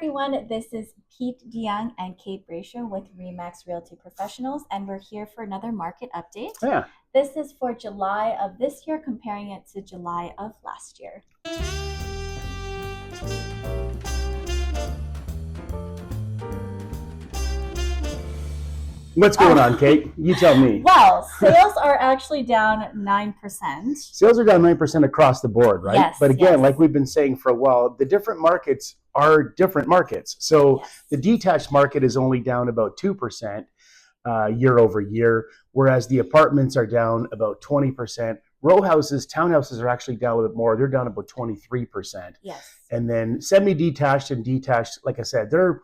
everyone, this is Pete DeYoung and Kate Brasher with Remax Realty Professionals, and we're here for another market update. Yeah. This is for July of this year, comparing it to July of last year. What's going on, Kate? You tell me. Well, sales are actually down 9%. Sales are down 9% across the board, right? Yes, but again, yes. like we've been saying for a while, the different markets are different markets. So Yes. the detached market is only down about 2% year over year, whereas the apartments are down about 20%. Row houses, townhouses are actually down a little bit more. They're down about 23%. Yes. And then semi-detached and detached, like I said, they're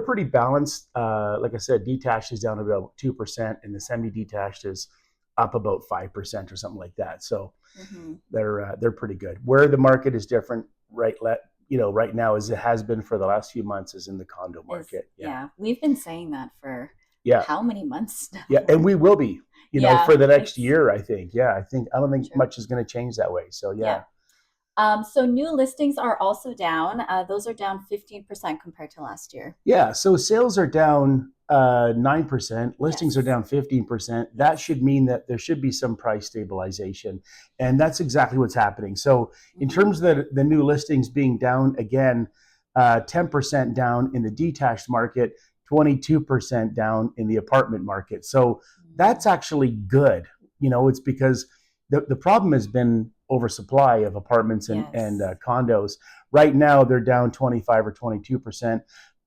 pretty balanced. Like I said, detached is down about 2%, and the semi-detached is up about 5% or something like that. So they're pretty good. Where the market is different, right now, as it has been for the last few months, is in the condo market. Yeah, we've been saying that for how many months now? Yeah, and we will be, for the next year, I think. Yeah, I don't think much is going to change that way. So yeah. So new listings are also down. Those are down 15% compared to last year. Yeah, so sales are down 9%, listings are down 15%. That should mean that there should be some price stabilization, and that's exactly what's happening. So in terms of the new listings being down again, 10% down in the detached market, 22% down in the apartment market. So that's actually good. It's because the problem has been oversupply of apartments and condos. Right now, they're down 25 or 22%.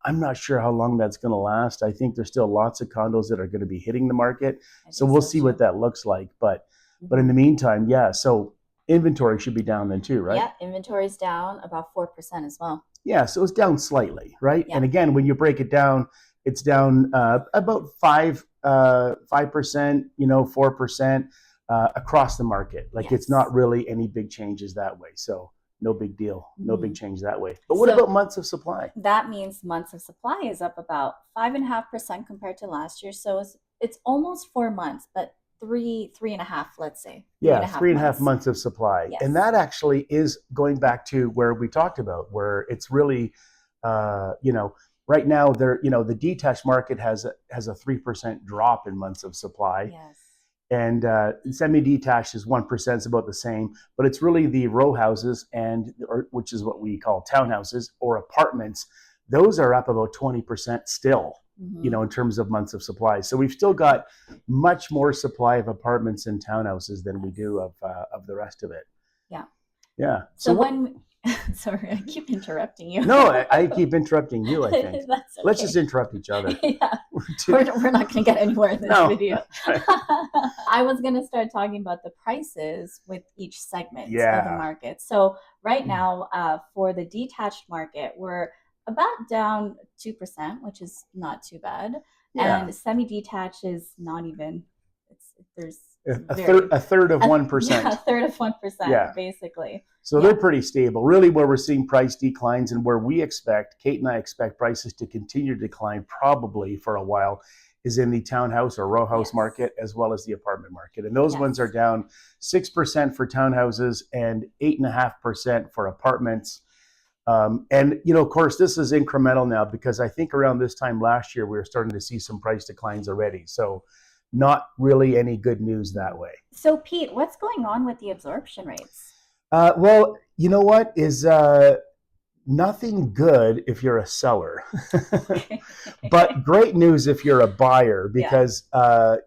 I'm not sure how long that's going to last. I think there's still lots of condos that are going to be hitting the market. So we'll see what that looks like. But in the meantime, so inventory should be down then too, right? Yeah, inventory's down about 4% as well. Yeah, so it's down slightly, right? Yeah. And again, when you break it down, it's down about 5%, 4%. Across the market. It's not really any big changes that way. So no big deal. No big change that way. But what about months of supply? That means months of supply is up about 5.5% compared to last year. So it's almost 4 months, but three and a half, let's say. Yeah, 3.5 months of supply. Yes. And that actually is going back to where we talked about, where it's really, right now the detached market has a 3% drop in months of supply. Yes. And semi-detached is 1%, it's about the same, but it's really the row houses which is what we call townhouses or apartments. Those are up about 20% still, in terms of months of supply. So we've still got much more supply of apartments and townhouses than we do of the rest of it. Yeah. Yeah. Sorry, I keep interrupting you. No, I keep interrupting you, I think. That's okay. Let's just interrupt each other. Yeah. We're not going to get anywhere in this video. I was going to start talking about the prices with each segment of the market. So right now, for the detached market, we're about down 2%, which is not too bad. Yeah. And semi-detached is not even, there's a third of 1%. Yeah, a third of 1%, basically. So they're pretty stable. Really, where we're seeing price declines and where Kate and I expect prices to continue to decline probably for a while, is in the townhouse or row house market as well as the apartment market. And those ones are down 6% for townhouses and 8.5% for apartments. And, of course, this is incremental now because I think around this time last year, we were starting to see some price declines already. So not really any good news that way. So, Pete, what's going on with the absorption rates? Well, you know what is nothing good if you're a seller, but great news if you're a buyer because,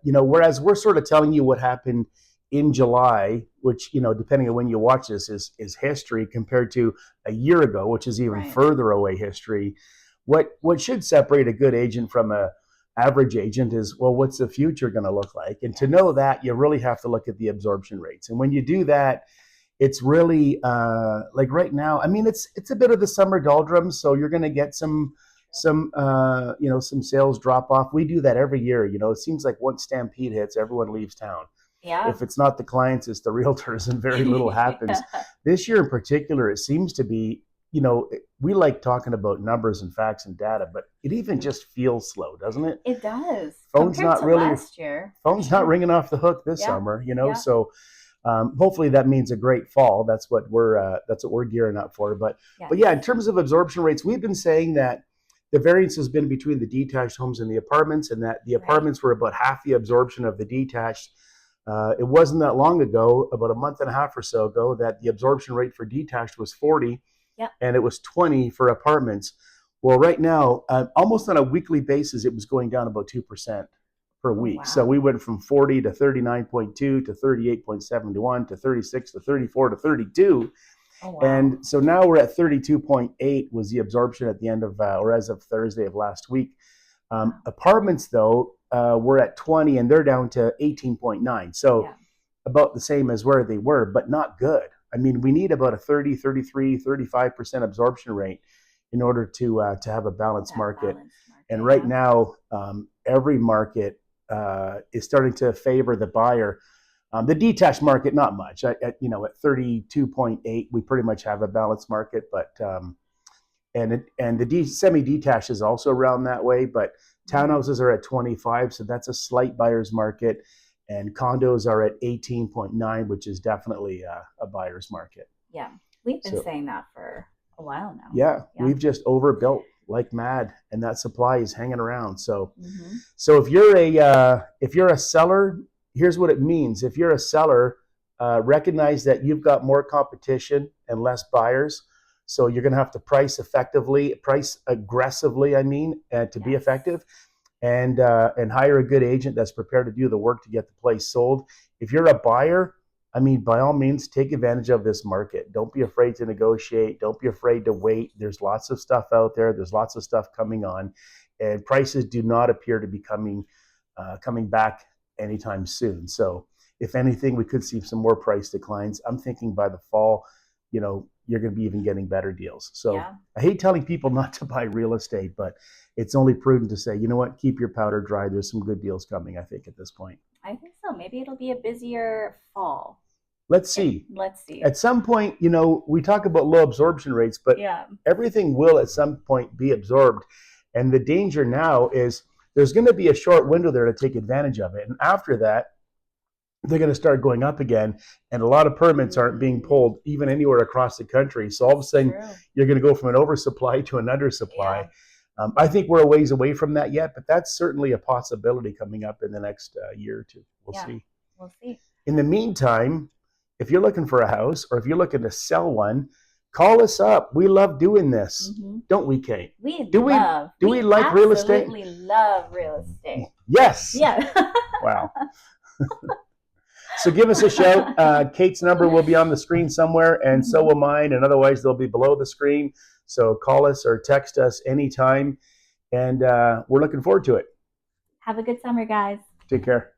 whereas we're sort of telling you what happened in July, which, depending on when you watch this is history compared to a year ago, which is even further away history. What should separate a good agent from a average agent is, well, what's the future going to look like? And to know that, you really have to look at the absorption rates. And when you do that, it's really like right now, I mean, it's a bit of the summer doldrums. So you're going to get some sales drop off. We do that every year. It seems like once Stampede hits, everyone leaves town. Yeah. If it's not the clients, it's the realtors, and very little happens. This year in particular, it seems to be, we like talking about numbers and facts and data, but it even just feels slow, doesn't it? It does. Phone's not really last year. Phone's not ringing off the hook this summer, So Hopefully that means a great fall. That's what we're gearing up for. But yeah, in terms of absorption rates, we've been saying that the variance has been between the detached homes and the apartments, and that the apartments were about half the absorption of the detached. It wasn't that long ago, about a month and a half or so ago, that the absorption rate for detached was 40, and it was 20 for apartments. Well, right now, almost on a weekly basis, it was going down about 2% per week. Wow. So we went from 40 to 39.2 to 38.71 to 36 to 34 to 32. Oh, wow. And so now we're at 32.8 was the absorption at the end of, or as of Thursday of last week. Apartments, though, we're at 20 and they're down to 18.9. So about the same as where they were, but not good. I mean, we need about a 30, 33, 35% absorption rate in order to have a balanced market. And right now, every market is starting to favor the buyer. The detached market, not much. At 32.8, we pretty much have a balanced market. But and the semi-detached is also around that way. But townhouses are at 25, so that's a slight buyer's market. And condos are at 18.9, which is definitely a buyer's market. Yeah, we've been saying that for a while now. Yeah, we've just overbuilt like mad, and that supply is hanging around. So, so if you're a seller, here's what it means. If you're a seller, recognize that you've got more competition and less buyers. So you're going to have to price aggressively. I mean, to be effective, and hire a good agent that's prepared to do the work to get the place sold. If you're a buyer, I mean, by all means, take advantage of this market. Don't be afraid to negotiate. Don't be afraid to wait. There's lots of stuff out there. There's lots of stuff coming on, and prices do not appear to be coming back anytime soon. So if anything, we could see some more price declines. I'm thinking by the fall, you're going to be even getting better deals. So I hate telling people not to buy real estate, but it's only prudent to say, you know what, keep your powder dry. There's some good deals coming, I think, at this point. I think so. Maybe it'll be a busier fall. Let's see. At some point, we talk about low absorption rates, but everything will at some point be absorbed. And the danger now is there's going to be a short window there to take advantage of it. And after that, they're going to start going up again. And a lot of permits aren't being pulled even anywhere across the country. So all of a sudden, you're going to go from an oversupply to an undersupply. I think we're a ways away from that yet, but that's certainly a possibility coming up in the next year or two. We'll see. In the meantime, if you're looking for a house or if you're looking to sell one, call us up. We love doing this, don't we, Kate? Do we like real estate? Absolutely love real estate. Yes. Yeah. Wow. So give us a shout. Kate's number will be on the screen somewhere, and so will mine, and otherwise they'll be below the screen. So call us or text us anytime, and we're looking forward to it. Have a good summer, guys. Take care.